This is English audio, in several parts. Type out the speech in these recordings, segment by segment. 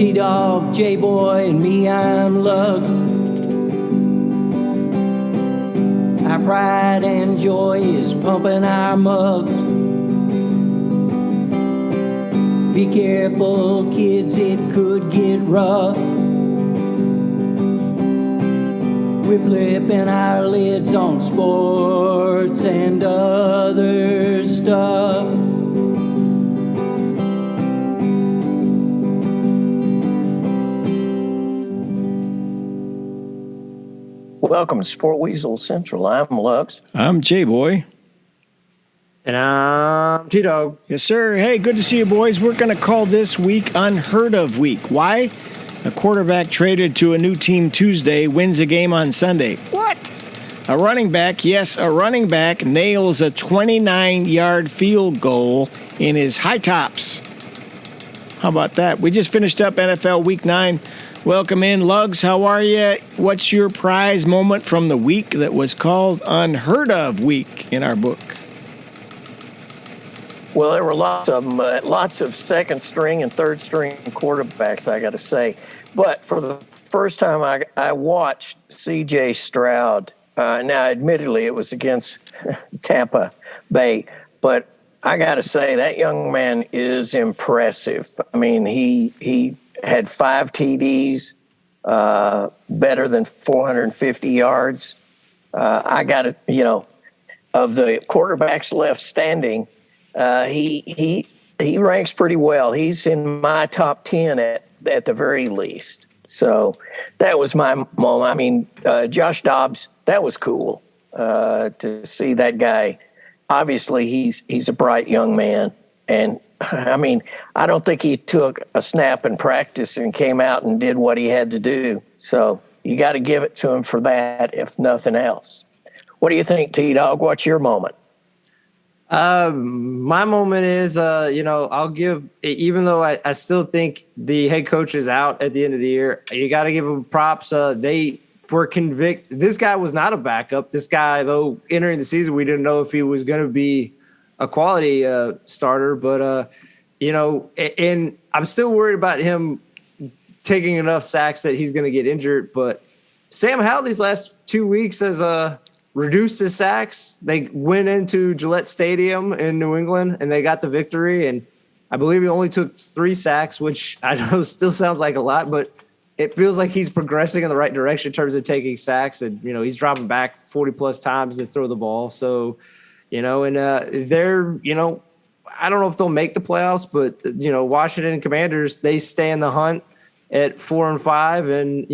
T-Dog, J-Boy, and me, I'm Lugs. Our pride and joy is pumping our mugs. Be careful, kids, it could get rough. We're flipping our lids on sports and other stuff. Welcome to Sport Weasel Central. I'm Lux. I'm J-Boy. And I'm T-Dog. Yes, sir. Hey, good to see you, boys. We're going to call this week Unheard of Week. Why? A quarterback traded to a new team Tuesday wins a game on Sunday. What? A running back, yes, a running back nails a 29-yard field goal in his high tops. How about that? We just finished up NFL Week 9. Welcome in, Lugs. How are you? What's your prize moment from the week that was called Unheard of Week in our book? Well, there were lots of them, lots of second string and third string quarterbacks, I got to say. But for the first time, I watched C.J. Stroud. Now, admittedly, it was against Tampa Bay, but I got to say that young man is impressive. I mean, he had 5 TDs, better than 450 yards. I got to, of the quarterbacks left standing, he ranks pretty well. He's in my top 10 at the very least. So that was my moment. I mean, Josh Dobbs, that was cool to see that guy. Obviously, he's a bright young man. And, I mean, I don't think he took a snap in practice and came out and did what he had to do. So you got to give it to him for that, if nothing else. What do you think, T-Dog? What's your moment? My moment is, I'll give, even though I still think the head coach is out at the end of the year, you got to give them props. They were convicted. This guy was not a backup. This guy, though, entering the season, we didn't know if he was going to be a quality starter. But, and I'm still worried about him taking enough sacks that he's going to get injured. But Sam Howell these last 2 weeks has reduced his sacks. They went into Gillette Stadium in New England, and they got the victory. And I believe he only took 3 sacks, which I know still sounds like a lot, but it feels like he's progressing in the right direction in terms of taking sacks. And, he's dropping back 40-plus times to throw the ball. So, they're, I don't know if they'll make the playoffs, but, Washington Commanders, they stay in the hunt at 4-5. And,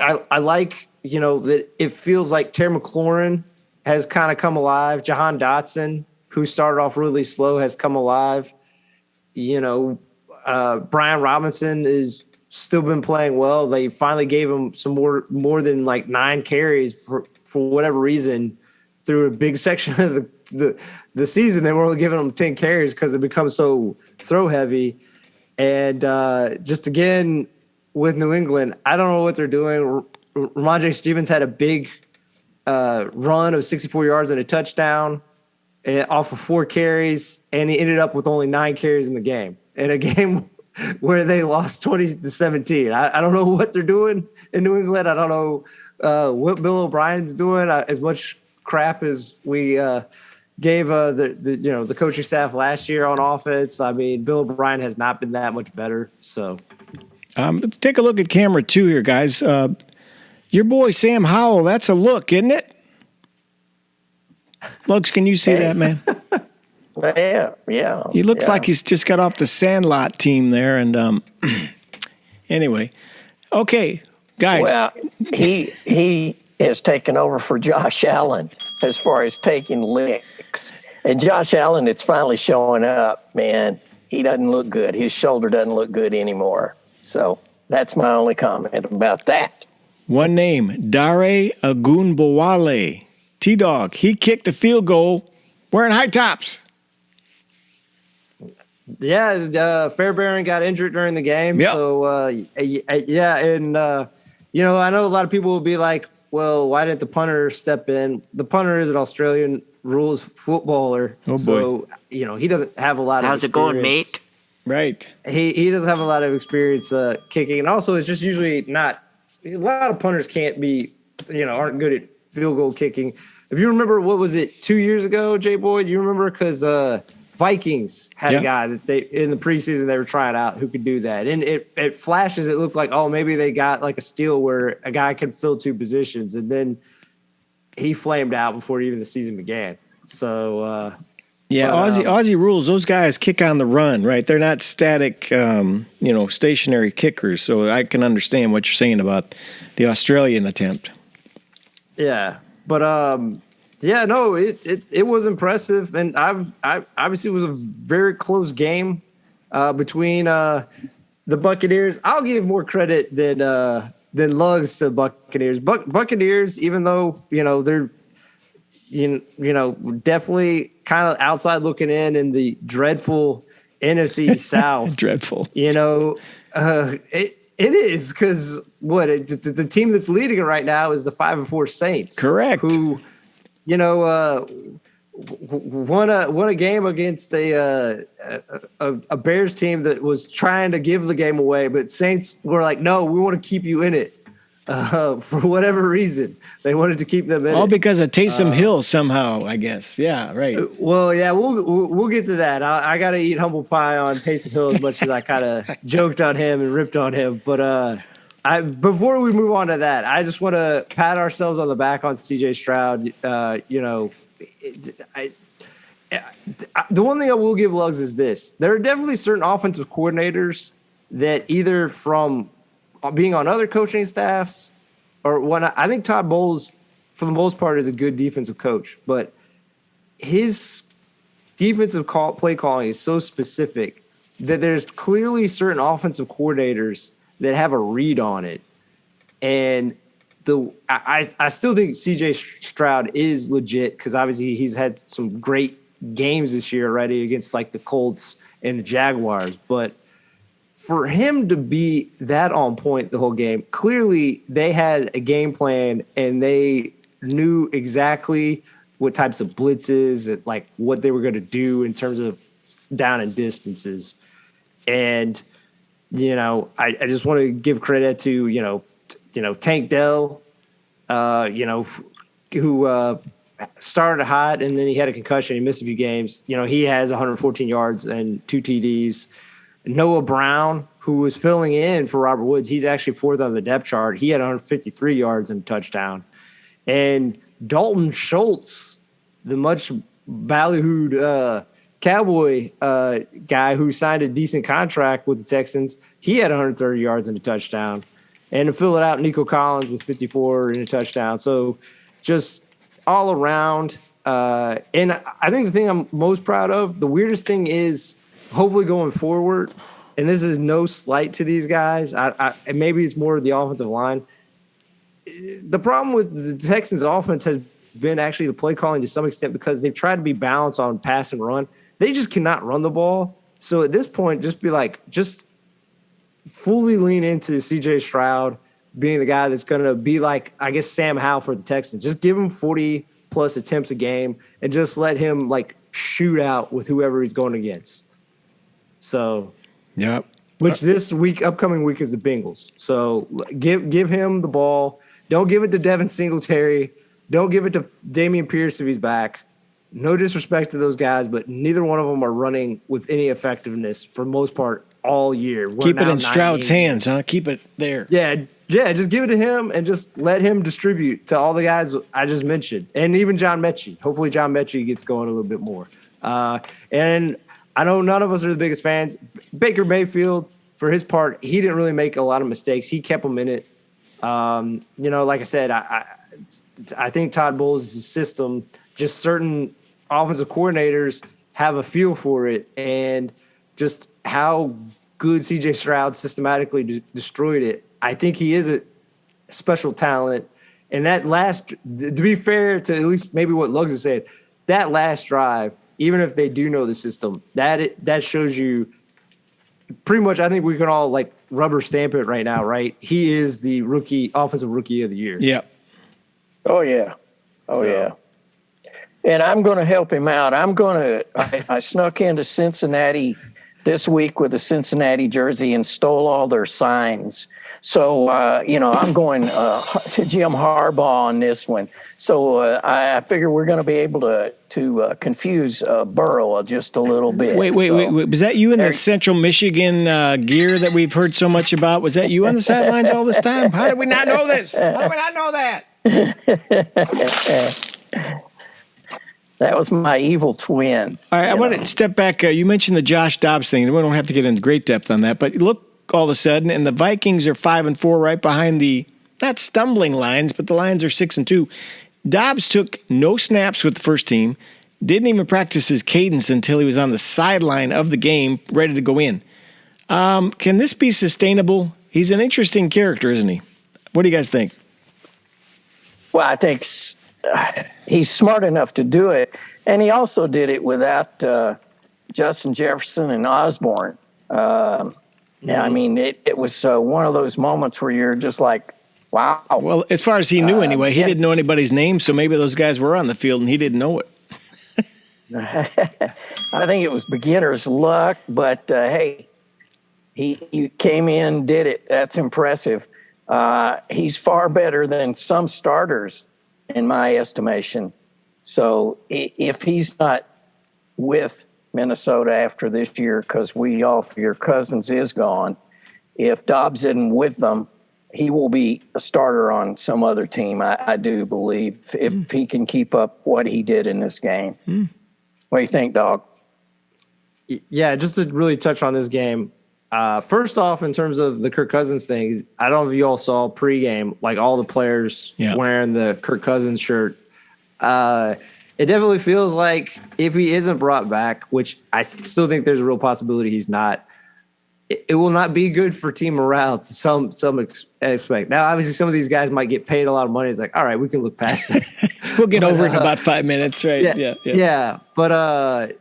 I like, that it feels like Terry McLaurin has kind of come alive. Jahan Dotson, who started off really slow, has come alive. Brian Robinson is still been playing well. They finally gave him some more than like 9 carries for whatever reason through a big section of the season. They were only giving him 10 carries because it becomes so throw heavy. And just again, with New England, I don't know what they're doing. Ramondre Stevens had a big run of 64 yards and a touchdown off of 4 carries, and he ended up with only 9 carries in the game. In a game where they lost 20-17. I don't know what they're doing in New England. I don't know what Bill O'Brien's doing. As much crap as we gave the coaching staff last year on offense, I mean, Bill O'Brien has not been that much better. So. Let's take a look at camera 2 here, guys. Your boy Sam Howell, that's a look, isn't it? Looks, can you see that, man? Yeah. He looks like he's just got off the Sandlot team there. And anyway, okay, guys. Well, he has taken over for Josh Allen as far as taking licks. And Josh Allen, it's finally showing up, man. He doesn't look good. His shoulder doesn't look good anymore. So that's my only comment about that. One name, Dare Ogunbowale. T-Dog, he kicked the field goal wearing high tops. Yeah, Fairbairn got injured during the game. Yep. So, and, I know a lot of people will be like, well, why didn't the punter step in? The punter is an Australian rules footballer. Oh, boy. So, he doesn't have a lot of experience. How's it going, mate? Right. He doesn't have a lot of experience kicking, and also it's just usually not. A lot of punters can't be, aren't good at field goal kicking. If you remember, what was it 2 years ago, Jay Boyd? Do you remember? Because Vikings had a guy that they in the preseason they were trying out who could do that, and it flashes. It looked like maybe they got like a steal where a guy can fill two positions, and then he flamed out before even the season began. So. Aussie rules. Those guys kick on the run, right? They're not static, stationary kickers. So I can understand what you're saying about the Australian attempt. Yeah, but it was impressive, and I obviously it was a very close game between the Buccaneers. I'll give more credit than Lugs to Buccaneers. Buccaneers, even though they're definitely kind of outside looking in the dreadful NFC South. Dreadful. It is because the team that's leading it right now is the 5-4 Saints. Correct. Who, won a game against a Bears team that was trying to give the game away, but Saints were like, no, we want to keep you in it. For whatever reason, they wanted to keep them in. All because of Taysom Hill somehow, I guess. Yeah, right. Well, yeah, we'll get to that. I got to eat humble pie on Taysom Hill as much as I kind of joked on him and ripped on him. But before we move on to that, I just want to pat ourselves on the back on C.J. Stroud. The one thing I will give Lugs is this: there are definitely certain offensive coordinators that either from being on other coaching staffs or when I think Todd Bowles, for the most part, is a good defensive coach, but his defensive play calling is so specific that there's clearly certain offensive coordinators that have a read on it. And I still think CJ Stroud is legit because obviously he's had some great games this year already against like the Colts and the Jaguars, but for him to be that on point the whole game, clearly they had a game plan and they knew exactly what types of blitzes and like what they were going to do in terms of down and distances. And, I just want to give credit to, Tank Dell, who started hot and then he had a concussion. He missed a few games. He has 114 yards and 2 TDs. Noah Brown, who was filling in for Robert Woods, he's actually fourth on the depth chart. He had 153 yards and a touchdown. And Dalton Schultz, the much ballyhooed Cowboy guy who signed a decent contract with the Texans, he had 130 yards and a touchdown. And to fill it out, Nico Collins with 54 and a touchdown. So just all around. And I think the thing I'm most proud of, the weirdest thing is, hopefully going forward, and this is no slight to these guys, and maybe it's more of the offensive line. The problem with the Texans' offense has been actually the play calling to some extent because they've tried to be balanced on pass and run. They just cannot run the ball. So at this point, just fully lean into C.J. Stroud being the guy that's going to be like, I guess, Sam Howell for the Texans. Just give him 40-plus attempts a game and just let him, shoot out with whoever he's going against. So, yep. Which this upcoming week is the Bengals. So give him the ball. Don't give it to Devin Singletary. Don't give it to Dameon Pierce if he's back. No disrespect to those guys, but neither one of them are running with any effectiveness for the most part all year. Keep it in Stroud's hands, huh? Keep it there. Yeah. Just give it to him and just let him distribute to all the guys I just mentioned, and even John Mechie. Hopefully, John Mechie gets going a little bit more. And I know none of us are the biggest fans. Baker Mayfield, for his part, he didn't really make a lot of mistakes. He kept them in it. Like I said, I think Todd Bowles' system, just certain offensive coordinators have a feel for it, and just how good C.J. Stroud systematically destroyed it. I think he is a special talent. And that to be fair to at least maybe what Lugs has said, that last drive, even if they do know the system, that shows you pretty much. I think we can all rubber stamp it right now, right? He is the offensive rookie of the year. Yeah. Oh yeah. Yeah. And I'm going to help him out. I snuck into Cincinnati this week with a Cincinnati jersey and stole all their signs. So, I'm going to Jim Harbaugh on this one. So I figure we're going to be able to confuse Burrow just a little bit. Wait. Was that you in the Central Michigan gear that we've heard so much about? Was that you on the sidelines all this time? How did we not know this? How did we not know that? That was my evil twin. All right, I want to step back. You mentioned the Josh Dobbs thing, and we don't have to get into great depth on that. But look, all of a sudden, and the Vikings are 5-4, right behind the not stumbling Lions, but the Lions are 6-2. Dobbs took no snaps with the first team, didn't even practice his cadence until he was on the sideline of the game, ready to go in. Can this be sustainable? He's an interesting character, isn't he? What do you guys think? Well, I think he's smart enough to do it, and he also did it without Justin Jefferson and Osborne. Yeah, I mean, it was one of those moments where you're just like, wow. Well, as far as he knew anyway, he didn't know anybody's name, so maybe those guys were on the field and he didn't know it. I think it was beginner's luck, but hey, he came in, did it. That's impressive. He's far better than some starters, in my estimation. So if he's not with Minnesota after this year, because we all fear Cousins is gone, if Dobbs isn't with them, he will be a starter on some other team, I do believe, if he can keep up what he did in this game. What do you think, Dog? Yeah, just to really touch on this game. First off, in terms of the Kirk Cousins thing, I don't know if you all saw pregame, like all the players wearing the Kirk Cousins shirt. It definitely feels like if he isn't brought back, which I still think there's a real possibility he's not, it will not be good for team morale to some expect. Now, obviously, some of these guys might get paid a lot of money. It's like, all right, we can look past that. We'll get over it in about 5 minutes, right? Yeah. But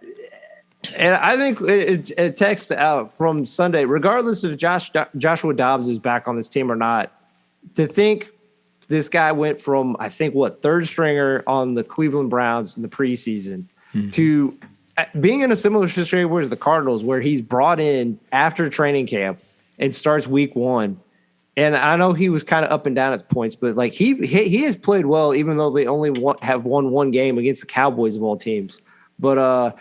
and I think it texts out from Sunday, regardless if Joshua Dobbs is back on this team or not, to think this guy went from, I think, third stringer on the Cleveland Browns in the preseason to being in a similar situation whereas the Cardinals, where he's brought in after training camp and starts week 1. And I know he was kind of up and down at points, but like he has played well, even though they only have won one game against the Cowboys of all teams. But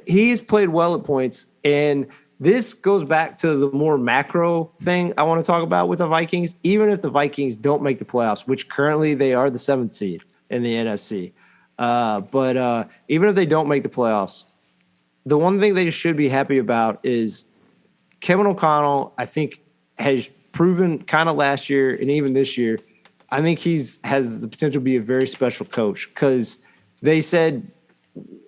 he's played well at points, and this goes back to the more macro thing I want to talk about with the Vikings. Even if the Vikings don't make the playoffs, which currently they are the 7th seed in the NFC, but even if they don't make the playoffs, the one thing they should be happy about is Kevin O'Connell, I think, has proven kind of last year and even this year, I think has the potential to be a very special coach, because they said,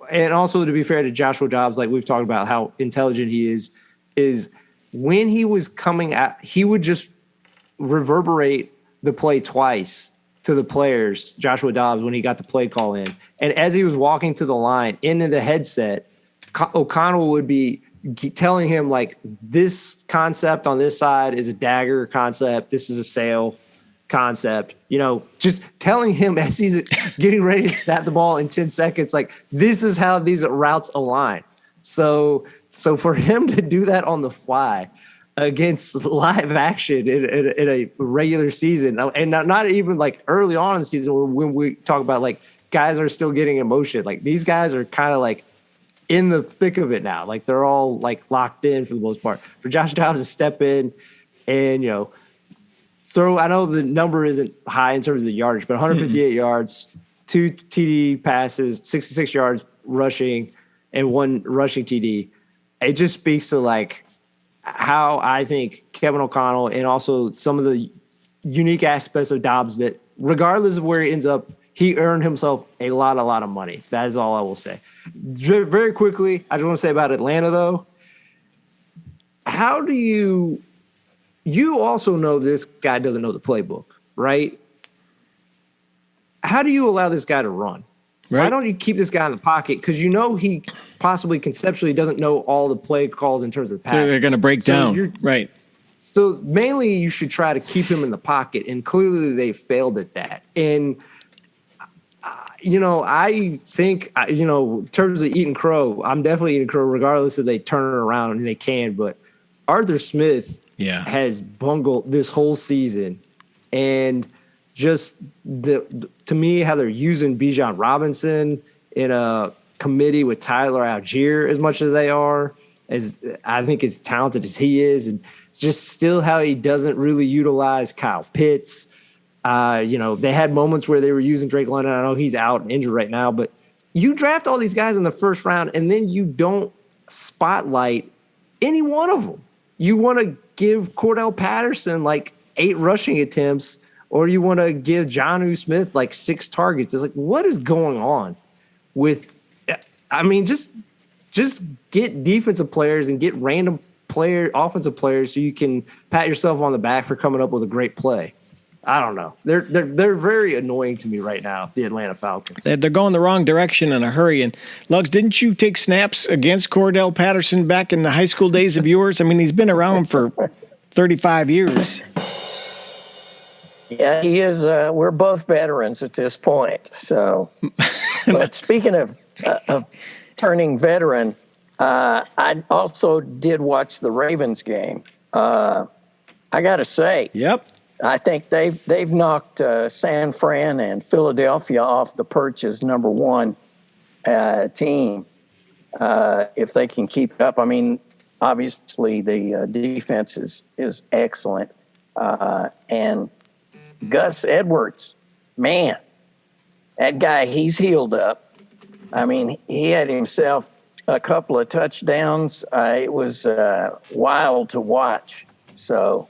and also to be fair to Joshua Dobbs, like we've talked about how intelligent he is when he was coming out, he would just reverberate the play twice to the players, Joshua Dobbs, when he got the play call in. And as he was walking to the line into the headset, O'Connell would be telling him, like, this concept on this side is a dagger concept. This is a sail concept, just telling him as he's getting ready to snap the ball in 10 seconds, like, this is how these routes align. So for him to do that on the fly against live action in a regular season, and not even like early on in the season when we talk about like guys are still getting emotion, like these guys are kind of like in the thick of it now. Like they're all like locked in for the most part. For Josh Dobbs to step in and, throw, I know the number isn't high in terms of the yardage, but 158 yards, 2 TD passes, 66 yards rushing, and 1 rushing TD. It just speaks to like how I think Kevin O'Connell and also some of the unique aspects of Dobbs that regardless of where he ends up, he earned himself a lot of money. That is all I will say. Very quickly, I just want to say about Atlanta, though. How do you also know this guy doesn't know the playbook, right? How do you allow this guy to run? Right. Why don't you keep this guy in the pocket? Because he possibly conceptually doesn't know all the play calls in terms of the pass. So they're going to break down. Right. So mainly you should try to keep him in the pocket, and clearly they failed at that. And I think, in terms of eating crow, I'm definitely eating crow regardless if they turn it around and they can. But Arthur Smith has bungled this whole season. And just to me, how they're using Bijan Robinson in a committee with Tyler Algier as much as they are, as I think as talented as he is, and just still how he doesn't really utilize Kyle Pitts. They had moments where they were using Drake London. I know he's out and injured right now, but you draft all these guys in the first round and then you don't spotlight any one of them. You want to give Cordell Patterson like 8 rushing attempts, or you want to give Jonnu Smith like 6 targets. It's like, what is going on with, just get defensive players and get random offensive players so you can pat yourself on the back for coming up with a great play. I don't know. They're very annoying to me right now, the Atlanta Falcons. They're going the wrong direction in a hurry. And, Lugs, didn't you take snaps against Cordell Patterson back in the high school days of yours? I mean, he's been around for 35 years. Yeah, he is. We're both veterans at this point. So, but speaking of turning veteran, I also did watch the Ravens game. I got to say, I think they've knocked San Fran and Philadelphia off the perch as number 1 team if they can keep up. I mean, obviously the defense is excellent, and Gus Edwards, man, that guy, he's healed up. I mean, he had himself a couple of touchdowns. It was wild to watch. So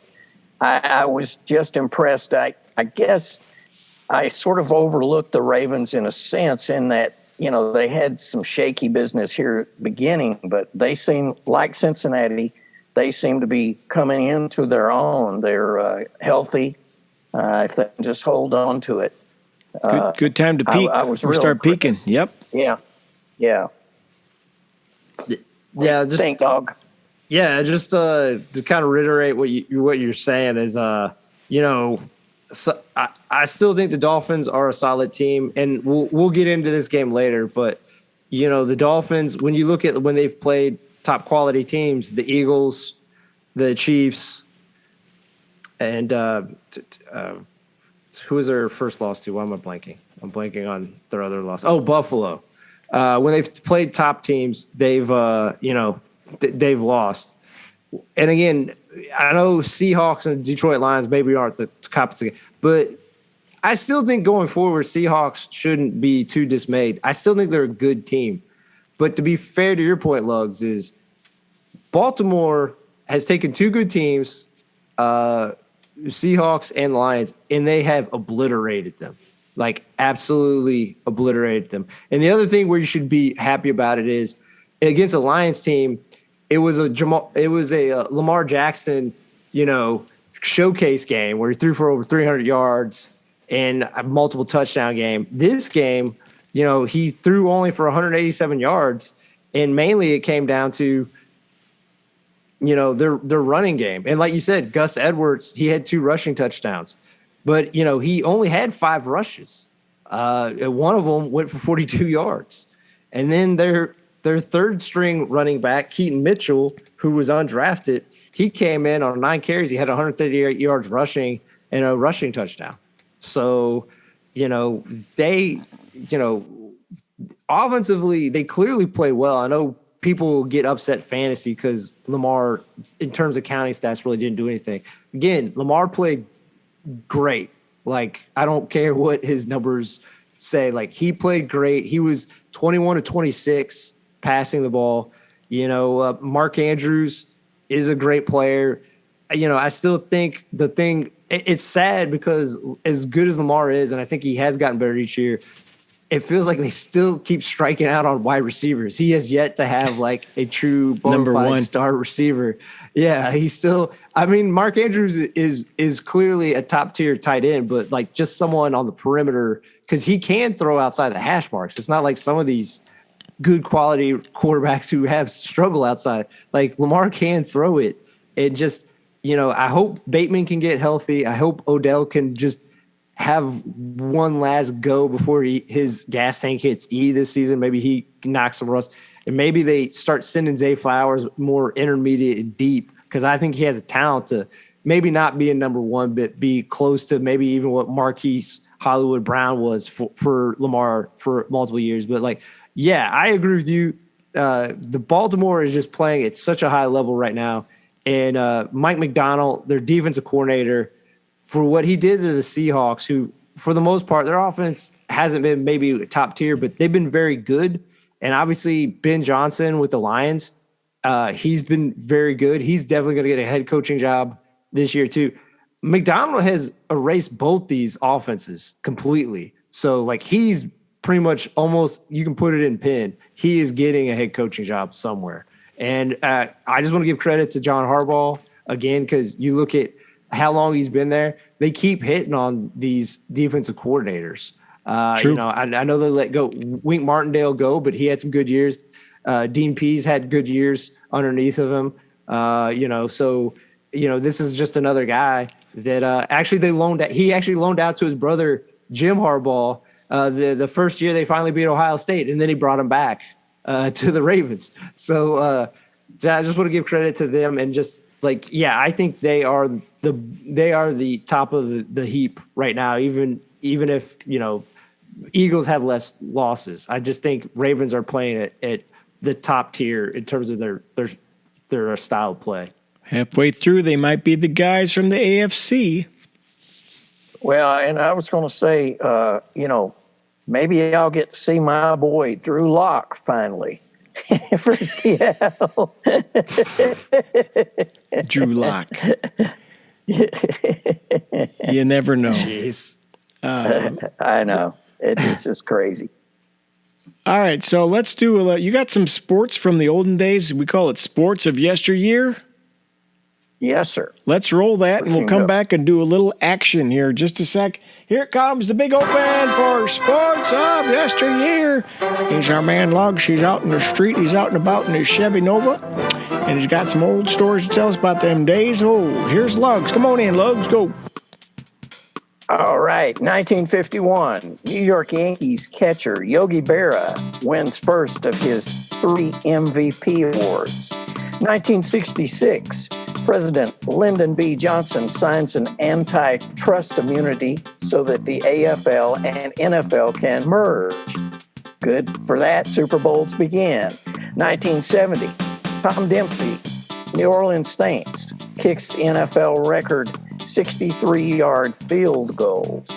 I was just impressed. I guess I sort of overlooked the Ravens in a sense in that, they had some shaky business here at the beginning, but they seem like Cincinnati. They seem to be coming into their own. They're healthy. If they can just hold on to it. Good time to peak. I was really start peaking. Yep. Yeah. Yeah. Just think, dog. Yeah, just to kind of reiterate what you're saying is, so I still think the Dolphins are a solid team, and we'll get into this game later. But the Dolphins, when you look at when they've played top quality teams, the Eagles, the Chiefs, and who was their first loss to? Why am I blanking? I'm blanking on their other loss. Oh, Buffalo. When they've played top teams, they've they've lost. And again, I know Seahawks and Detroit Lions maybe aren't the competition, but I still think going forward, Seahawks shouldn't be too dismayed. I still think they're a good team. But to be fair to your point, Lugs, is Baltimore has taken 2 good teams, Seahawks and Lions, and they have obliterated them. Like, absolutely obliterated them. And the other thing where you should be happy about it is against a Lions team, it was a Lamar Jackson, showcase game where he threw for over 300 yards and a multiple touchdown game. This game, he threw only for 187 yards, and mainly it came down to their running game. And like you said, Gus Edwards, he had 2 rushing touchdowns. But, he only had 5 rushes. One of them went for 42 yards. And then their third-string running back, Keaton Mitchell, who was undrafted, he came in on 9 carries. He had 138 yards rushing and a rushing touchdown. So, offensively, they clearly play well. I know people get upset fantasy because Lamar, in terms of counting stats, really didn't do anything. Again, Lamar played great. Like, I don't care what his numbers say. Like, he played great. He was 21 to 26 passing the ball. Mark Andrews is a great player. I still think it's sad because as good as Lamar is, and I think he has gotten better each year, it feels like they still keep striking out on wide receivers. He has yet to have like a true bona fide star receiver. Yeah, he's still. I mean, Mark Andrews is clearly a top tier tight end, but like just someone on the perimeter because he can throw outside the hash marks. It's not like some of these good quality quarterbacks who have struggle outside. Like Lamar can throw it, and just I hope Bateman can get healthy. I hope Odell can just have one last go before his gas tank hits E this season. Maybe he knocks some rust, and maybe they start sending Zay Flowers more intermediate and deep, because I think he has a talent to maybe not be a number one, but be close to maybe even what Marquise Hollywood Brown was for Lamar for multiple years. But like, yeah, I agree with you. The Baltimore is just playing at such a high level right now. And Mike McDonald, their defensive coordinator, for what he did to the Seahawks, who for the most part, their offense hasn't been maybe top tier, but they've been very good. And obviously Ben Johnson with the Lions, he's been very good. He's definitely going to get a head coaching job this year too. McDonald has erased both these offenses completely. So like, he's pretty much almost, you can put it in pen, he is getting a head coaching job somewhere. And I just want to give credit to John Harbaugh again, because you look at how long he's been there. They keep hitting on these defensive coordinators. True. You know, I know they let go Wink Martindale go, but he had some good years. Dean Pease had good years underneath of him. You know, so you know, this is just another guy that actually they loaned out. He actually loaned out to his brother Jim Harbaugh the first year they finally beat Ohio State, and then he brought him back to the Ravens. So I just want to give credit to them, and just like, yeah, I think they are the top of the heap right now. Even if, you know, Eagles have less losses, I just think Ravens are playing at the top tier in terms of their style of play. Halfway through, they might be the guys from the AFC. Well, and I was going to say, you know, maybe I'll get to see my boy Drew Lock finally for Seattle. Drew Lock. You never know. Jeez. I know. It's just crazy. All right, so let's do you got some sports from the olden days. We call it sports of yesteryear. Yes, sir. Let's roll that, and we'll come back and do a little action here. Just a sec. Here comes the big open for sports of yesteryear. He's our man Lugs. He's out in the street. He's out and about in his Chevy Nova, and he's got some old stories to tell us about them days old. Here's Lugs. Come on in, Lugs. Go. All right, 1951, New York Yankees catcher Yogi Berra wins first of his 3 MVP awards. 1966, President Lyndon B. Johnson signs an antitrust immunity so that the AFL and NFL can merge. Good for that. Super Bowls begin. 1970, Tom Dempsey, New Orleans Saints, kicks the NFL record 63-yard field goals.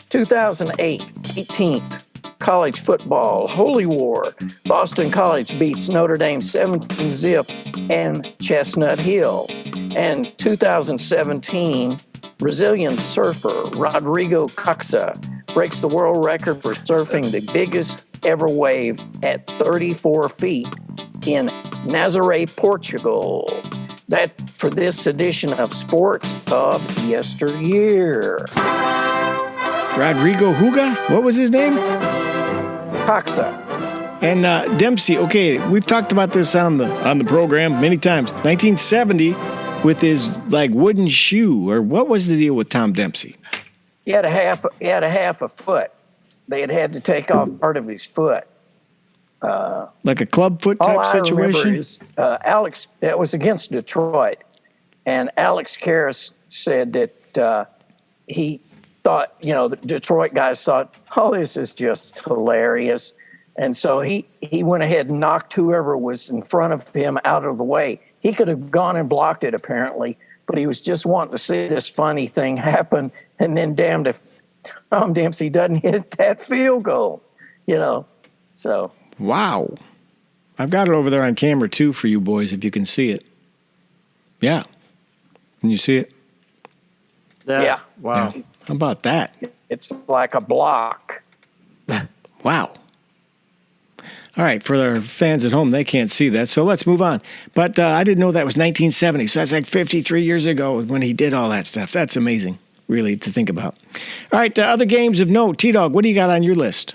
2008, 18th, college football, Holy War. Boston College beats Notre Dame 17-zip and Chestnut Hill. And 2017, Brazilian surfer Rodrigo Coxa breaks the world record for surfing the biggest ever wave at 34 feet in Nazaré, Portugal. That for this edition of Sports of Yesteryear. Rodrigo Huga? What was his name? Coxa. And Dempsey. Okay, we've talked about this on the program many times. 1970 with his like wooden shoe, or what was the deal with Tom Dempsey? He had a half a foot. They had to take off part of his foot. Like a club foot type situation? All I remember is Alex, it was against Detroit, and Alex Karras said that he thought, you know, the Detroit guys thought, oh, this is just hilarious. And so he went ahead and knocked whoever was in front of him out of the way. He could have gone and blocked it, apparently, but he was just wanting to see this funny thing happen, and then damned if Tom Dempsey doesn't hit that field goal, you know, so... Wow. I've got it over there on camera, too, for you boys, if you can see it. Yeah. Can you see it? Yeah. Wow. Yeah. How about that? It's like a block. Wow. All right, for our fans at home, they can't see that, so let's move on. But I didn't know that was 1970, so that's like 53 years ago when he did all that stuff. That's amazing, really, to think about. All right, other games of note. T-Dog, what do you got on your list?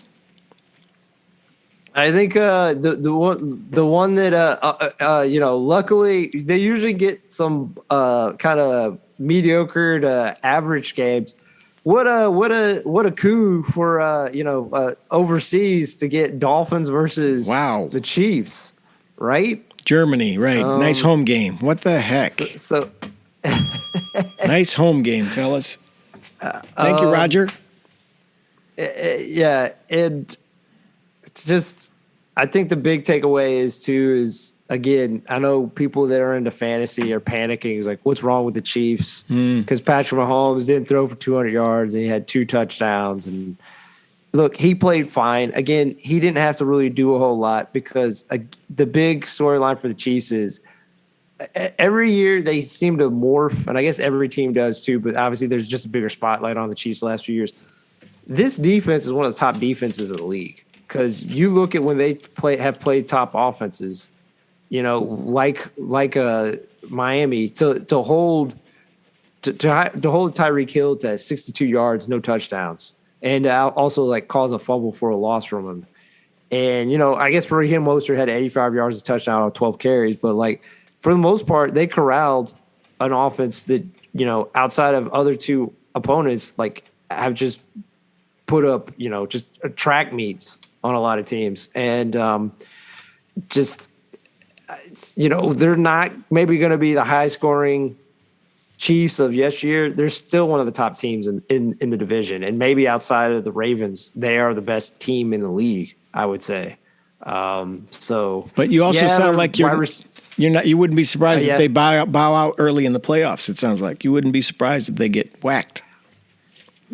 I think the one that you know, luckily they usually get some kind of mediocre to average games. What a coup for overseas to get Dolphins versus the Chiefs, right? Germany, right? Nice home game. What the heck? So nice home game, fellas. Thank you, Roger. Yeah, and it's just I think the big takeaway is again, I know people that are into fantasy are panicking. It's like, what's wrong with the Chiefs? Because Patrick Mahomes didn't throw for 200 yards and he had 2 touchdowns. And look, he played fine. Again, he didn't have to really do a whole lot because the big storyline for the Chiefs is every year they seem to morph, and I guess every team does too, but obviously there's just a bigger spotlight on the Chiefs the last few years. This defense is one of the top defenses in the league because you look at when they have played top offenses, like Miami to hold Tyreek Hill to 62 yards, no touchdowns, and also like cause a fumble for a loss from him. And I guess Raheem Mostert had 85 yards of touchdown on 12 carries, but like for the most part, they corralled an offense that outside of other 2 opponents, like have just put up, just track meets on a lot of teams. And they're not maybe going to be the high scoring Chiefs of yesteryear. They're still one of the top teams in the division. And maybe outside of the Ravens, they are the best team in the league, I would say. But you also sound like you wouldn't be surprised if they bow out early in the playoffs. It sounds like you wouldn't be surprised if they get whacked.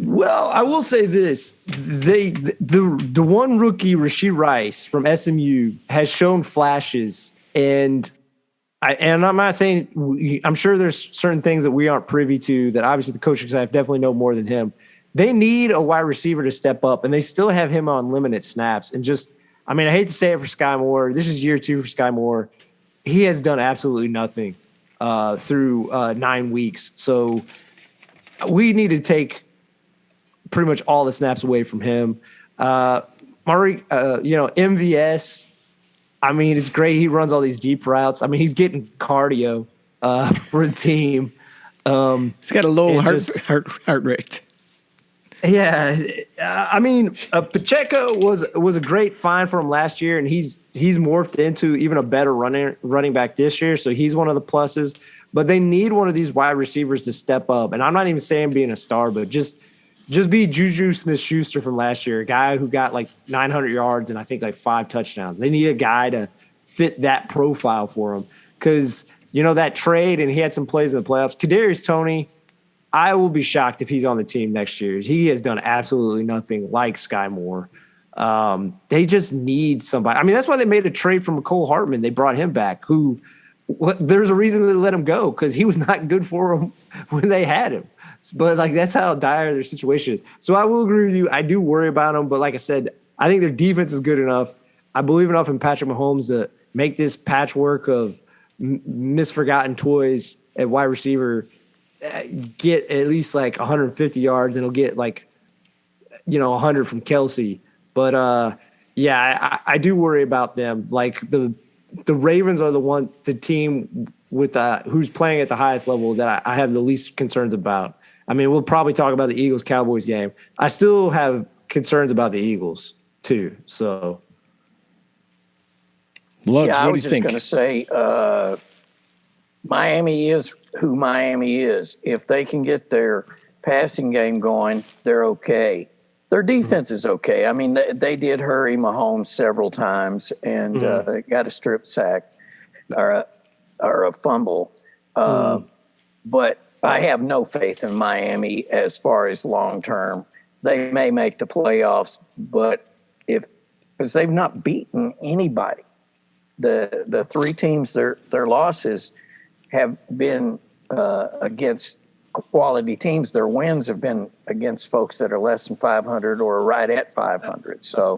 Well, I will say this: the one rookie, Rashee Rice from SMU, has shown flashes, and I'm not saying I'm sure there's certain things that we aren't privy to that obviously the coaching staff definitely know more than him. They need a wide receiver to step up, and they still have him on limited snaps. And I hate to say it for Sky Moore. This is year 2 for Sky Moore. He has done absolutely nothing through 9 weeks. So we need to take pretty much all the snaps away from him. MVS, it's great. He runs all these deep routes. He's getting cardio for the team. He's got a low heart rate. Yeah. Pacheco was a great find for him last year, and he's morphed into even a better running back this year. So he's one of the pluses. But they need one of these wide receivers to step up. And I'm not even saying being a star, but just be Juju Smith-Schuster from last year, a guy who got like 900 yards and I think like 5 touchdowns. They need a guy to fit that profile for him because, that trade, and he had some plays in the playoffs. Kadarius Toney, I will be shocked if he's on the team next year. He has done absolutely nothing like Sky Moore. They just need somebody. That's why they made a trade for McCole Hartman. They brought him back, there's a reason they let him go because he was not good for them when they had him. But that's how dire their situation is. So I will agree with you. I do worry about them. But like I said, I think their defense is good enough. I believe enough in Patrick Mahomes to make this patchwork of misforgotten toys at wide receiver get at least like 150 yards, and he'll get 100 from Kelsey. But I do worry about them. Like the Ravens are the team with who's playing at the highest level that I have the least concerns about. We'll probably talk about the Eagles-Cowboys game. I still have concerns about the Eagles too. So, Lugs, I what was do you just think? going to say, Miami is who Miami is. If they can get their passing game going, they're okay. Their defense is okay. They did hurry Mahomes several times and got a strip sack or a fumble. But I have no faith in Miami as far as long term. They may make the playoffs, but because they've not beaten anybody, the 3 teams their losses have been against quality teams. Their wins have been against folks that are less than 500 or right at 500. So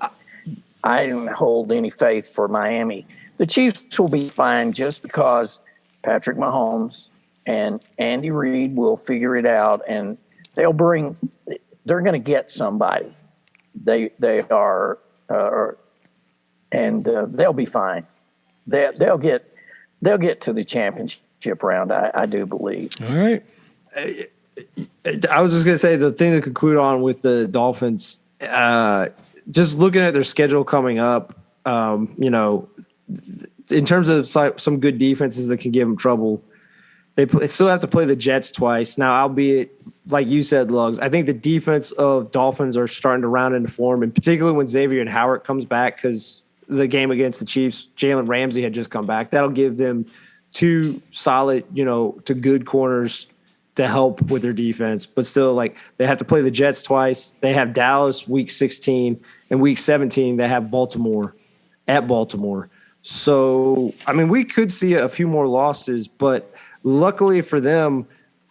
I don't hold any faith for Miami. The Chiefs will be fine just because Patrick Mahomes and Andy Reid will figure it out, and they're going to get somebody. They are, and they'll be fine. They'll get to the championship round. I do believe. All right. I was just going to say the thing to conclude on with the Dolphins, just looking at their schedule coming up, in terms of some good defenses that can give them trouble, they still have to play the Jets twice. Now, albeit, like you said, Lugs, I think the defense of Dolphins are starting to round into form, and particularly when Xavier and Howard comes back, because the game against the Chiefs, Jalen Ramsey had just come back. That'll give them two solid, to good corners to help with their defense. But still, like, they have to play the Jets twice. They have Dallas week 16, and week 17 they have Baltimore at Baltimore. So, I mean, we could see a few more losses, but luckily for them,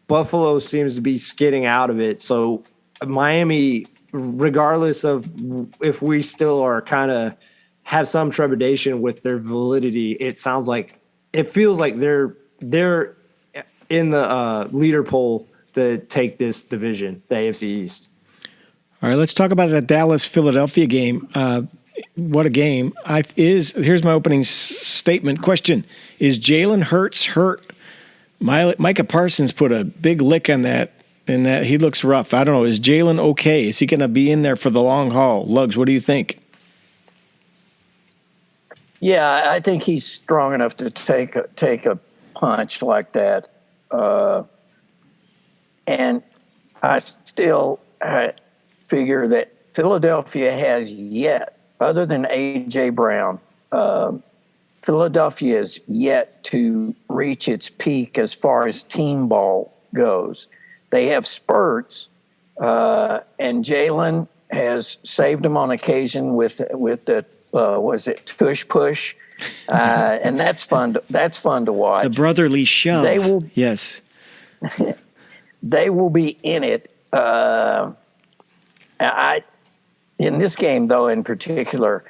Buffalo seems to be skidding out of it. So Miami, regardless of if we still are kind of have some trepidation with their validity, it feels like they're in the leader poll to take this division, the AFC East. All right, let's talk about that Dallas-Philadelphia game. What a game. Here's my opening statement. Question, is Jalen Hurts hurt? Micah Parsons put a big lick on that, and that he looks rough. I don't know. Is Jalen okay? Is he going to be in there for the long haul? Lugs, what do you think? Yeah, I think he's strong enough to take a punch like that. And I still figure that Philadelphia has yet, other than A.J. Brown, Philadelphia is yet to reach its peak as far as team ball goes. They have spurts, and Jalen has saved them on occasion with the was it tush push, and that's fun. That's fun to watch. The brotherly shove. Yes. They will be in it. In this game, though, in particular,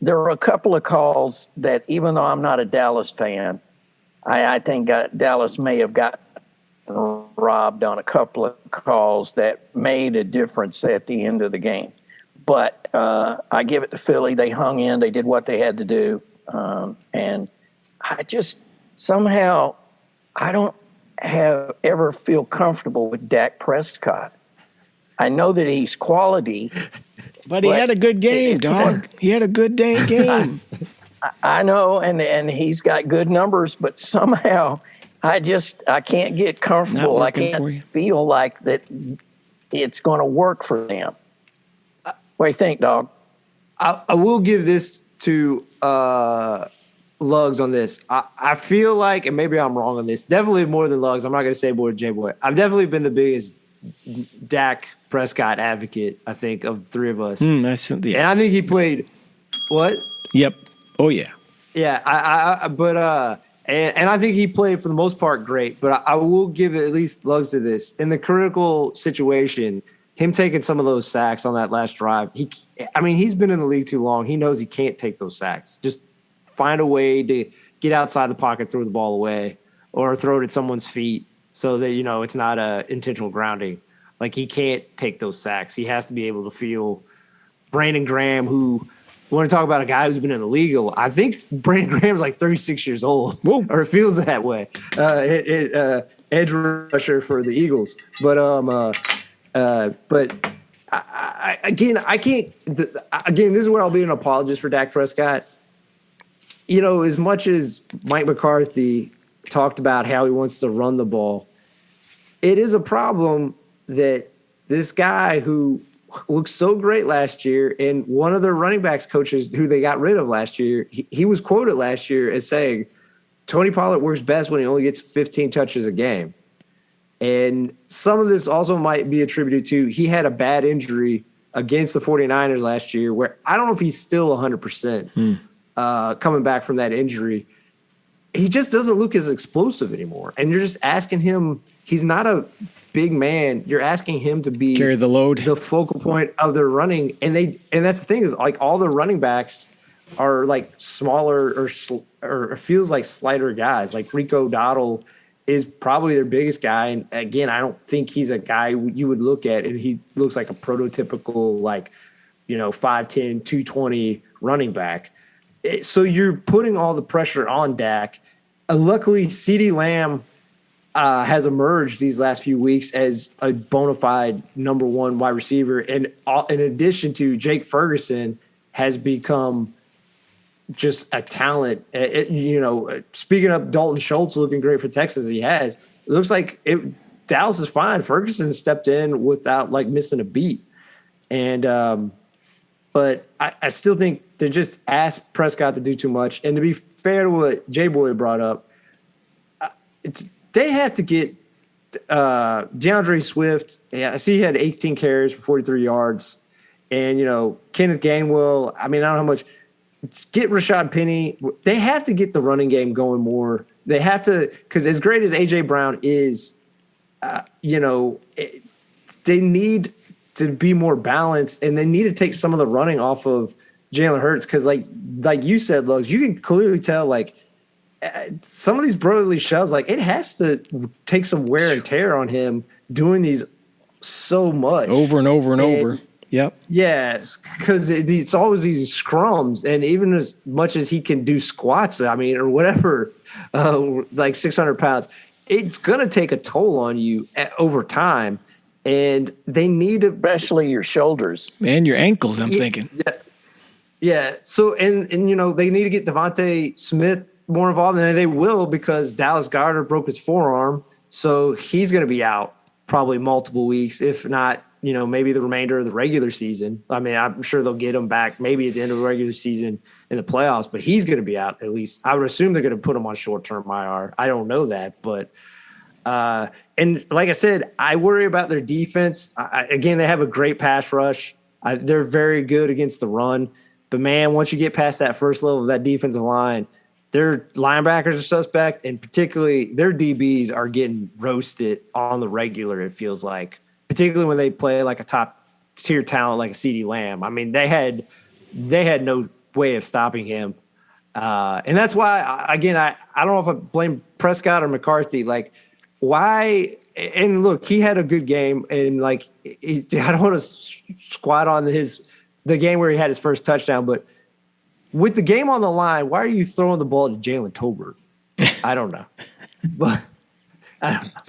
there were a couple of calls that, even though I'm not a Dallas fan, I think Dallas may have got robbed on a couple of calls that made a difference at the end of the game. But I give it to Philly. They hung in. They did what they had to do. And I just somehow I don't ever feel comfortable with Dak Prescott. I know that he's quality. But he had a good game, dog. He had a good game. I know, and he's got good numbers, but somehow I can't get comfortable. I can't feel like that it's going to work for them. What do you think, dog? I will give this to Lugs on this. I feel like, and maybe I'm wrong on this, definitely more than Lugs. I'm not going to say boy J-Boy. I've definitely been the biggest Dak Prescott advocate, I think, of the three of us. And I think he played what? Yep. Oh, yeah. Yeah, and I think he played for the most part great, but I will give at least Lugs to this. In the critical situation, him taking some of those sacks on that last drive, he's been in the league too long. He knows he can't take those sacks. Just find a way to get outside the pocket, throw the ball away, or throw it at someone's feet so that, it's not a intentional grounding. Like, he can't take those sacks. He has to be able to feel Brandon Graham, who – we want to talk about a guy who's been in the league. I think Brandon Graham's like 36 years old, or it feels that way. Edge rusher for the Eagles, but I can't. Again, this is where I'll be an apologist for Dak Prescott. As much as Mike McCarthy talked about how he wants to run the ball, it is a problem that this guy who looked so great last year, and one of their running backs coaches who they got rid of last year, he was quoted last year as saying, Tony Pollard works best when he only gets 15 touches a game. And some of this also might be attributed to he had a bad injury against the 49ers last year where I don't know if he's still 100% coming back from that injury. He just doesn't look as explosive anymore. And you're just asking him – he's not a – big man, you're asking him to be carry the load, the focal point of their running, and that's the thing is like all the running backs are like smaller or feels like slighter guys. Like Rico Dowdle is probably their biggest guy, and again, I don't think he's a guy you would look at and he looks like a prototypical 5'10", 220 running back. So you're putting all the pressure on Dak. Luckily, CeeDee Lamb has emerged these last few weeks as a bona fide number one wide receiver. And in addition to Jake Ferguson has become just a talent. Speaking of Dalton Schultz looking great for Texas, he has. It looks like Dallas is fine. Ferguson stepped in without like missing a beat. And but I still think they just asked Prescott to do too much. And to be fair to what J-Boy brought up, they have to get DeAndre Swift. Yeah, I see he had 18 carries for 43 yards. And, Kenneth Gainwell, I don't know how much. Get Rashad Penny. They have to get the running game going more. They have to, because as great as A.J. Brown is, they need to be more balanced, and they need to take some of the running off of Jalen Hurts. Because like you said, Lugs, you can clearly tell some of these brotherly shoves, it has to take some wear and tear on him doing these so much over and over and over. Yep. Yes, because it's always these scrums, and even as much as he can do squats, or whatever, 600 pounds, it's going to take a toll on you over time, and they need to, especially your shoulders and your ankles. I'm thinking. Yeah. So and they need to get Devontae Smith more involved, and they will, because Dallas Goedert broke his forearm, so he's going to be out probably multiple weeks, if not. Maybe the remainder of the regular season. I'm sure they'll get him back maybe at the end of the regular season in the playoffs, but he's going to be out at least. I would assume they're going to put him on short-term IR. I don't know that, but and like I said, I worry about their defense. Again, they have a great pass rush. They're very good against the run. But, man, once you get past that first level of that defensive line, their linebackers are suspect, and particularly their DBs are getting roasted on the regular, it feels like. Particularly when they play like a top tier talent like a CeeDee Lamb. They had no way of stopping him. And that's why, I don't know if I blame Prescott or McCarthy. Why? And look, he had a good game. And I don't want to squat on the game where he had his first touchdown. But with the game on the line, why are you throwing the ball to Jalen Tolbert? I don't know. But I don't know.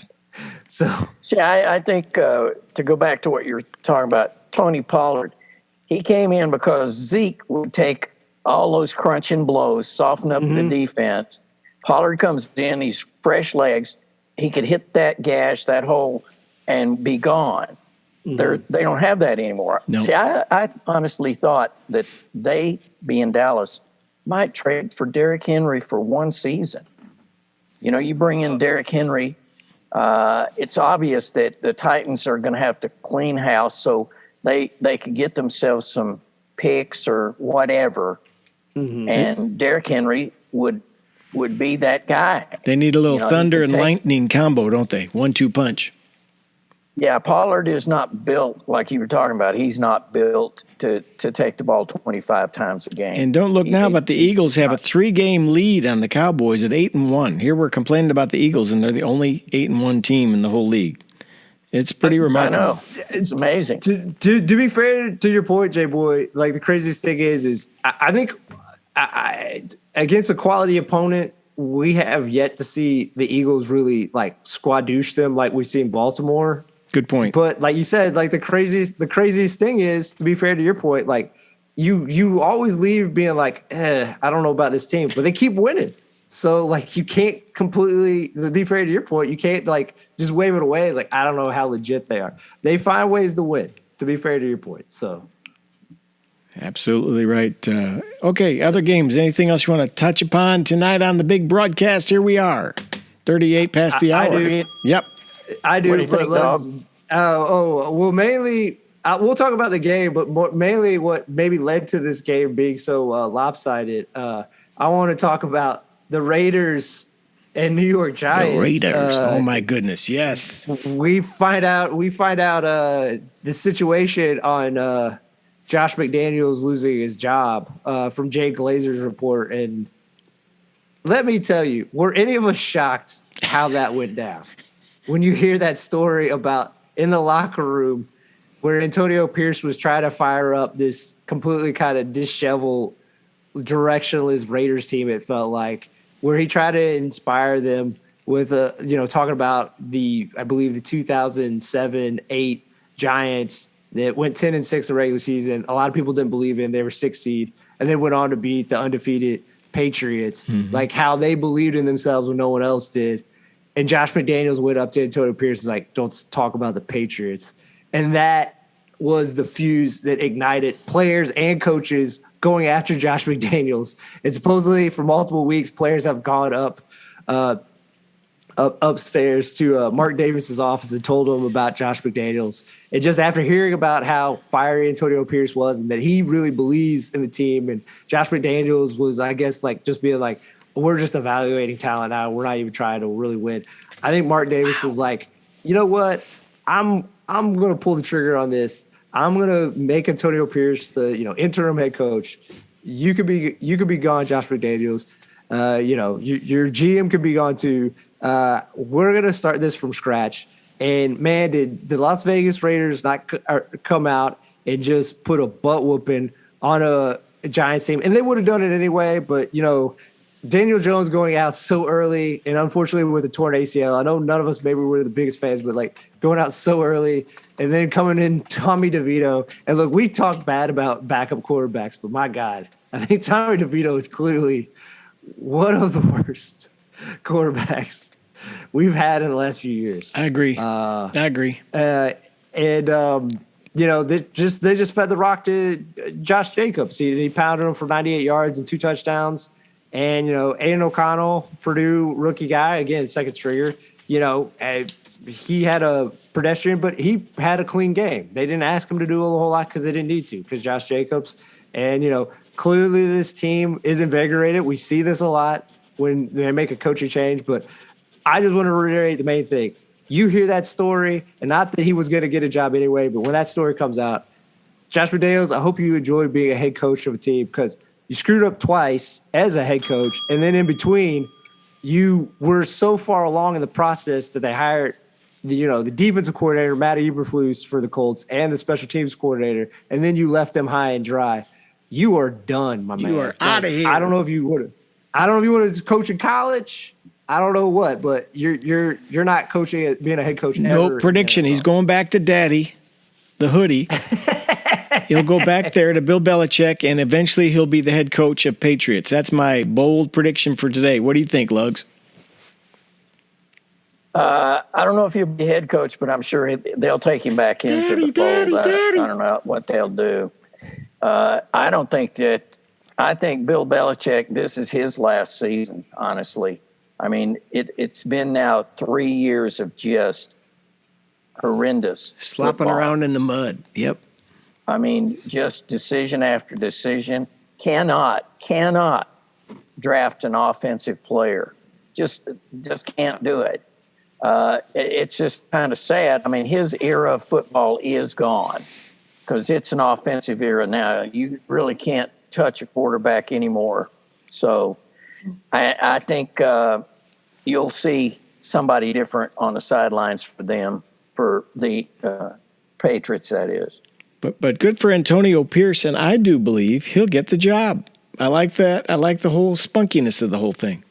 So, see, I think to go back to what you were talking about, Tony Pollard, he came in because Zeke would take all those crunching blows, soften up the defense. Pollard comes in, he's fresh legs. He could hit that gash, that hole, and be gone. They don't have that anymore. No. See, I honestly thought that they, being Dallas, might trade for Derrick Henry for one season. You bring in Derrick Henry. It's obvious that the Titans are going to have to clean house so they could get themselves some picks or whatever. And Derrick Henry would be that guy. They need a little thunder and lightning combo, don't they? 1-2 punch. Yeah, Pollard is not built like you were talking about. He's not built to take the ball 25 times a game. And don't look now, but the Eagles have a 3-game lead on the Cowboys at 8-1. Here we're complaining about the Eagles, and they're the only 8-1 team in the whole league. It's pretty remarkable. I know. It's amazing. To be fair to your point, J-Boy, the craziest thing is I think against a quality opponent, we have yet to see the Eagles really squadouche them like we see in Baltimore. Good point. But like you said, the craziest thing is, to be fair to your point, you always leave being I don't know about this team, but they keep winning. So you can't completely, to be fair to your point, you can't just wave it away as I don't know how legit they are. They find ways to win, to be fair to your point. So absolutely right. Okay, other games. Anything else you want to touch upon tonight on the big broadcast? Here we are, 38 past the hour. I do. Yep. I do. What do you think, Dobbs? Well, mainly we'll talk about the game, but mainly what maybe led to this game being so lopsided. I want to talk about the Raiders and New York Giants. The Raiders. Oh my goodness, yes. We find out the situation on Josh McDaniels losing his job from Jay Glazer's report, and let me tell you, were any of us shocked how that went down? When you hear that story about in the locker room where Antonio Pierce was trying to fire up this completely kind of disheveled, directionless Raiders team, it felt like, where he tried to inspire them with talking about I believe the 2007-8 Giants that went 10-6 in the regular season. A lot of people didn't believe in. They were 6th seed, and then went on to beat the undefeated Patriots. Like how they believed in themselves when no one else did. And Josh McDaniels went up to Antonio Pierce and was like, "Don't talk about the Patriots." And that was the fuse that ignited players and coaches going after Josh McDaniels. And supposedly for multiple weeks, players have gone upstairs to Mark Davis's office and told him about Josh McDaniels. And just after hearing about how fiery Antonio Pierce was and that he really believes in the team, and Josh McDaniels was, I guess, like just being like, we're just evaluating talent now. We're not even trying to really win. I think Mark Davis is like, you know what? I'm going to pull the trigger on this. I'm going to make Antonio Pierce the interim head coach. You could be gone, Josh McDaniels. Your GM could be gone too. We're going to start this from scratch. And man, did the Las Vegas Raiders not come out and just put a butt whooping on a Giants team? And they would have done it anyway, but Daniel Jones going out so early, and unfortunately with a torn ACL. I know none of us maybe were the biggest fans, but like going out so early and then coming in Tommy DeVito. And look, we talk bad about backup quarterbacks, but my God, I think Tommy DeVito is clearly one of the worst quarterbacks we've had in the last few years. I agree. They just fed the rock to Josh Jacobs. He pounded him for 98 yards and 2 touchdowns. And, Aiden O'Connell, Purdue rookie guy, again, second stringer, he had a pedestrian, but he had a clean game. They didn't ask him to do a whole lot because they didn't need to, because Josh Jacobs. And, clearly this team is invigorated. We see this a lot when they make a coaching change. But I just want to reiterate the main thing. You hear that story, and not that he was going to get a job anyway, but when that story comes out, Josh McDaniels, I hope you enjoy being a head coach of a team, because you screwed up twice as a head coach, and then in between, you were so far along in the process that they hired the defensive coordinator, Matt Eberflus, for the Colts, and the special teams coordinator, and then you left them high and dry. You are done, my man. You are out of here. I don't know if you would have coached in college. I don't know what, but you're not coaching, being a head coach. No prediction. He's going back to Daddy, the hoodie. He'll go back there to Bill Belichick, and eventually he'll be the head coach of Patriots. That's my bold prediction for today. What do you think, Lugs? I don't know if he'll be head coach, but I'm sure they'll take him back into the fold. I don't know what they'll do. I think Bill Belichick, this is his last season, honestly. I mean, it's been now 3 years of just horrendous slopping football. Around in the mud. Yep. I mean, just decision after decision. Cannot draft an offensive player. Just can't do it. It's just kind of sad. I mean, his era of football is gone because it's an offensive era now. You really can't touch a quarterback anymore. So I think you'll see somebody different on the sidelines for them, for the Patriots, that is. But good for Antonio Pierce, and I do believe he'll get the job. I like that. I like the whole spunkiness of the whole thing.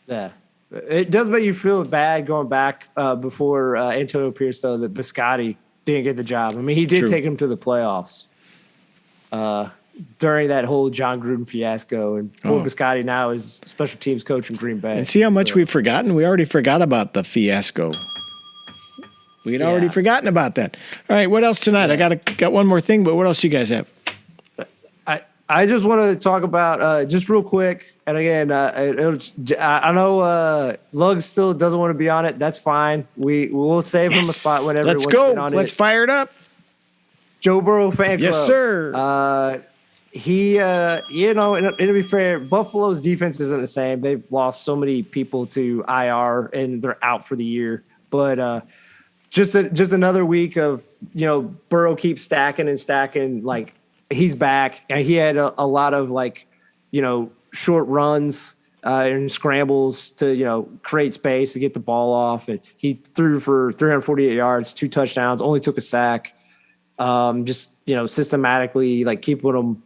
Yeah. It does make you feel bad going back before Antonio Pierce, though, that Biscotti didn't get the job. I mean, he did take him to the playoffs during that whole John Gruden fiasco. And poor Biscotti now is special teams coach in Green Bay. And see how much we've forgotten? We already forgot about the fiasco. We had already forgotten about that. All right, what else tonight? I got one more thing, but what else you guys have? I just want to talk about just real quick. And again, I know Luggs still doesn't want to be on it. That's fine. We'll save him a spot whenever. Let's go. Let's fire it up. Joe Burrow fan club. Yes, sir. And to be fair, Buffalo's defense isn't the same. They've lost so many people to IR and they're out for the year. But just another week of Burrow keeps stacking and stacking. Like he's back, and he had a lot of short runs and scrambles to create space to get the ball off, and he threw for 348 yards, 2 touchdowns, only took a sack. Systematically keeping them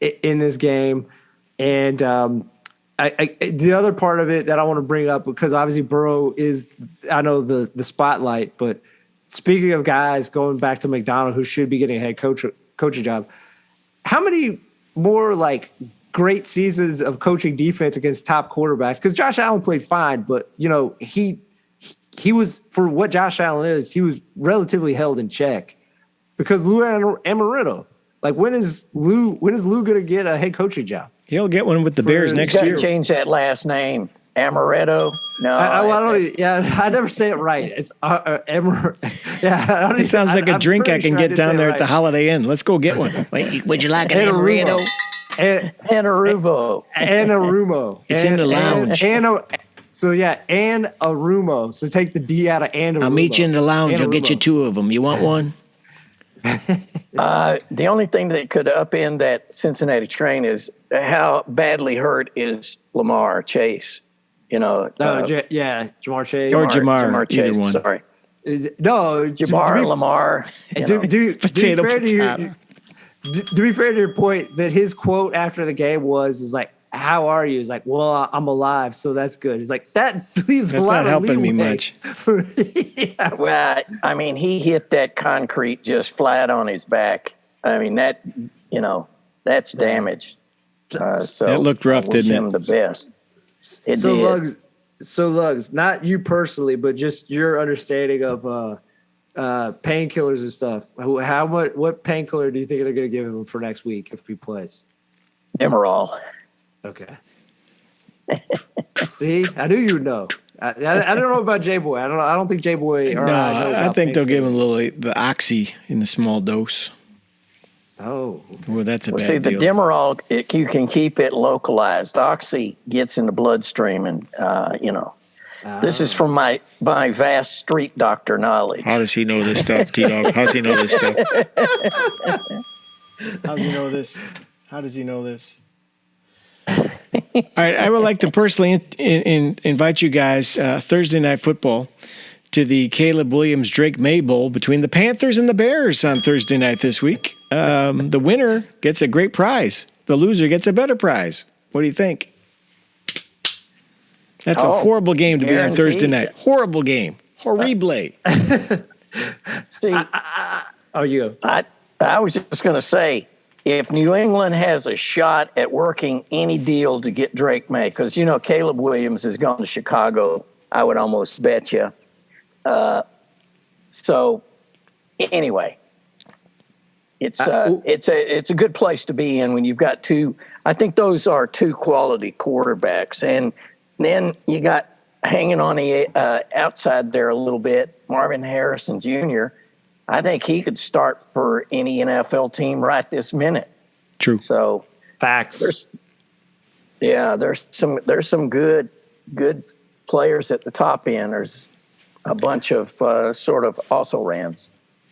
in this game, and the other part of it that I want to bring up, because obviously Burrow is, I know, the spotlight, but speaking of guys going back to McDonald who should be getting a head coaching job, how many more like great seasons of coaching defense against top quarterbacks? Because Josh Allen played fine, but he was, for what Josh Allen is, he was relatively held in check because Lou Anarumo. Like, when is Lou going to get a head coaching job? He'll get one with the Bears next year. Change that last name, Amaretto. No, I never say it right. It's It sounds like a drink I can get down there at the Holiday Inn. Let's go get one. Wait, would you like an Amaretto? Anarumo. It's in the lounge. Anarumo. So take the D out of Anarumo. I'll meet you in the lounge. I'll get you 2 of them. You want one? The only thing that could upend that Cincinnati train is how badly hurt is Lamar Chase. Jamar Chase. Or Jamar Chase, either one. sorry. Jamar, Lamar. To be fair to your point, that his quote after the game was like, "How are you?" He's like, "Well, I'm alive, so that's good." He's like, that leaves a lot of leeway. That's not helping me much. Yeah. Well, I mean, he hit that concrete just flat on his back. I mean, that's damage. So that looked rough, didn't it? Him the best. It so did. Lugs, not you personally, but just your understanding of painkillers and stuff. What painkiller do you think they're going to give him for next week if he plays? Emerald. Okay. See, I knew you would know. I don't know about J-Boy. I don't think J-Boy. I think they'll give him the Oxy in a small dose. Oh, well, that's a bad deal. See, the Demerol, you can keep it localized. Oxy gets in the bloodstream, and this is from my vast street doctor knowledge. How does he know this stuff, T-Dog? How does he know this stuff? How does he know this? How does he know this? All right, I would like to personally invite you guys Thursday Night Football to the Caleb Williams Drake May Bowl between the Panthers and the Bears on Thursday night this week. The winner gets a great prize. The loser gets a better prize. What do you think? That's a horrible game to be on Thursday night. Horrible game. Horrible. See, you. I was just going to say, if New England has a shot at working any deal to get Drake May, because, Caleb Williams has gone to Chicago, I would almost bet you. So anyway, it's a good place to be in when you've got two. I think those are 2 quality quarterbacks, and then you got hanging on the outside there a little bit, Marvin Harrison Jr. I think he could start for any NFL team right this minute. True. So facts. There's some good players at the top end. There's a bunch of sort of also-rans.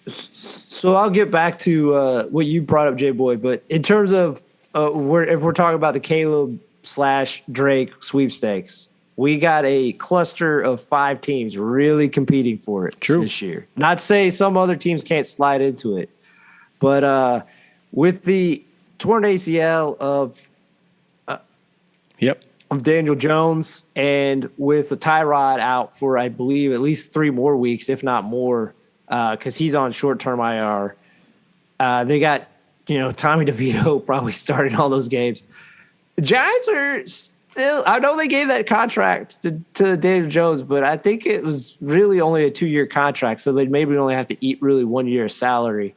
So I'll get back to what you brought up, J-Boy, but in terms of if we're talking about the Caleb/Drake sweepstakes, we got a cluster of 5 teams really competing for it this year. Not to say some other teams can't slide into it, but with the torn ACL of Daniel Jones, and with the Tyrod out for, I believe, at least 3 more weeks, if not more, because he's on short-term IR. They got, Tommy DeVito probably starting all those games. The Giants are still, I know they gave that contract to Daniel Jones, but I think it was really only a 2-year contract, so they'd maybe only have to eat really 1 year's salary.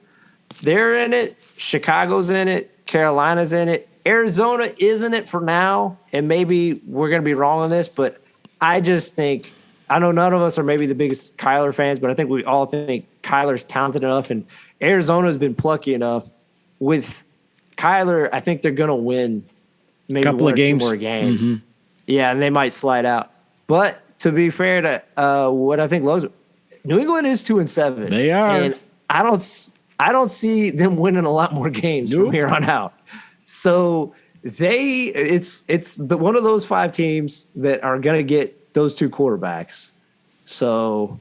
They're in it. Chicago's in it. Carolina's in it. Arizona is in it for now, and maybe we're going to be wrong on this, but I just think, I know none of us are maybe the biggest Kyler fans, but I think we all think Kyler's talented enough, and Arizona's been plucky enough. With Kyler, I think they're going to win maybe couple 1 of or games. 2 more games. Mm-hmm. Yeah, and they might slide out. But to be fair to what I think Lowe's, New England is 2-7. They are. And I don't see them winning a lot more games from here on out. So it's one of those 5 teams that are going to get those 2 quarterbacks. So,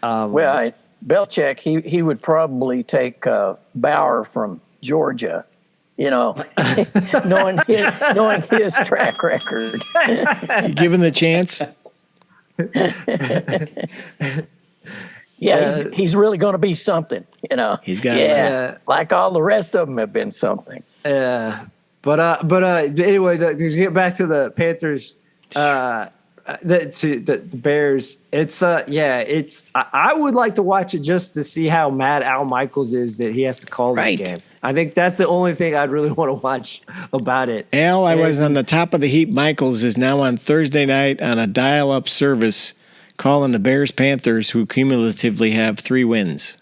Belichick, he would probably take Bauer from Georgia knowing his track record. You give him the chance. Yeah, he's really going to be something, He's got like all the rest of them have been something. Yeah, but anyway, to get back to the Panthers, the Bears, it's I would like to watch it just to see how mad Al Michaels is that he has to call this game. I think that's the only thing I'd really want to watch about it. Al, I was on the top of the heap. Michaels is now on Thursday night on a dial-up service calling the Bears Panthers, who cumulatively have 3 wins.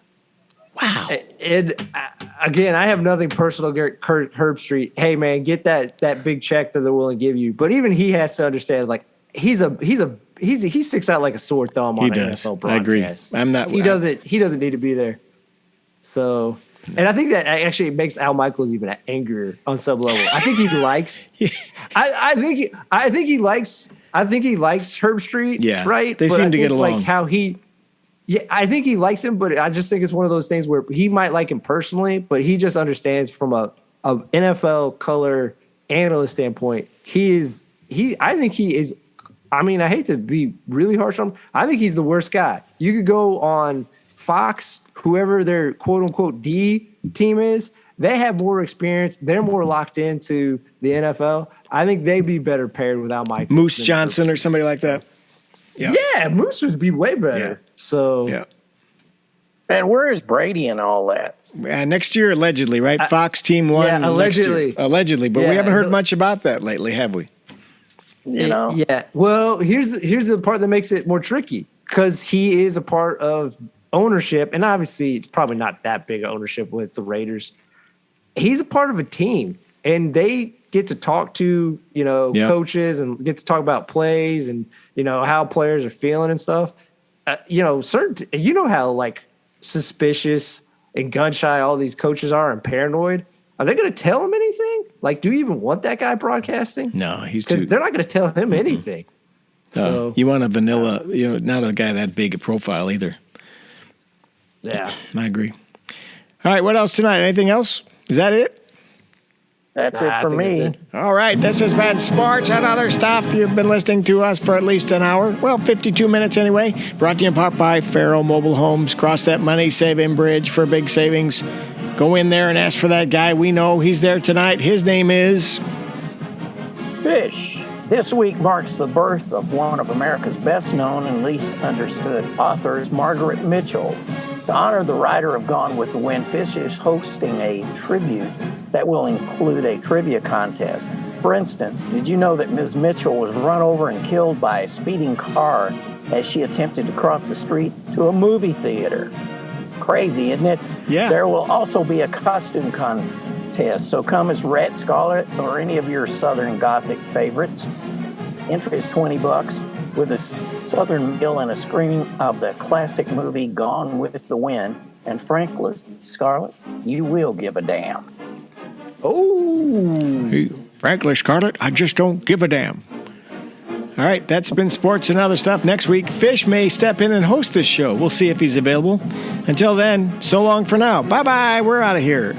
Wow. Again, I have nothing personal against Herb Street. Hey man, get that big check that they're willing to give you. But even he has to understand, like he sticks out like a sore thumb on an NFL broadcast. I agree. He doesn't need to be there. So, and I think that actually makes Al Michaels even angrier on some level. I think he likes. I think he likes Herb Street. Yeah, right. They seem to get along. Like how he. Yeah, I think he likes him, but I just think it's one of those things where he might like him personally, but he just understands from a NFL color analyst standpoint. I think he is. I mean, I hate to be really harsh on him. I think he's the worst guy. You could go on Fox, whoever their quote unquote D team is. They have more experience. They're more locked into the NFL. I think they'd be better paired without Mike Moose Johnson or somebody like that. Yeah, Moose would be way better. Yeah. So, yeah. And where is Brady and all that? Next year, allegedly, right? Fox Team 1. Yeah, allegedly. Allegedly, but we haven't heard much about that lately, have we? Yeah. Well, here's the part that makes it more tricky because he is a part of ownership, and obviously it's probably not that big ownership with the Raiders. He's a part of a team, and they get to talk to coaches and get to talk about plays and how players are feeling and stuff. How like suspicious and gun shy all these coaches are and paranoid. Are they going to tell him anything? Like, do you even want that guy broadcasting? No, he's because they're not going to tell him anything. So you want a vanilla, not a guy that big a profile either. Yeah, I agree. All right, what else tonight? Anything else? Is that it? That's it for me. All right, this has been Sports and Other Stuff. You've been listening to us for at least an hour. Well, 52 minutes anyway. Brought to you in part by Faro Mobile Homes. Cross that money saving bridge for big savings. Go in there and ask for that guy. We know he's there tonight. His name is Fish. This week marks the birth of one of America's best known and least understood authors, Margaret Mitchell. To honor the writer of Gone with the Wind, Fish is hosting a tribute that will include a trivia contest. For instance, did you know that Ms. Mitchell was run over and killed by a speeding car as she attempted to cross the street to a movie theater? Crazy, isn't it? Yeah. There will also be a costume contest, so come as Red Scarlet or any of your Southern Gothic favorites. Entry is $20 with a Southern meal and a screening of the classic movie Gone with the Wind. And frankly, Scarlet, you will give a damn. Oh, hey, frankly, Scarlett, I just don't give a damn. All right, that's been Sports and Other Stuff. Next week, Fish may step in and host this show. We'll see if he's available. Until then, so long for now. Bye-bye. We're out of here.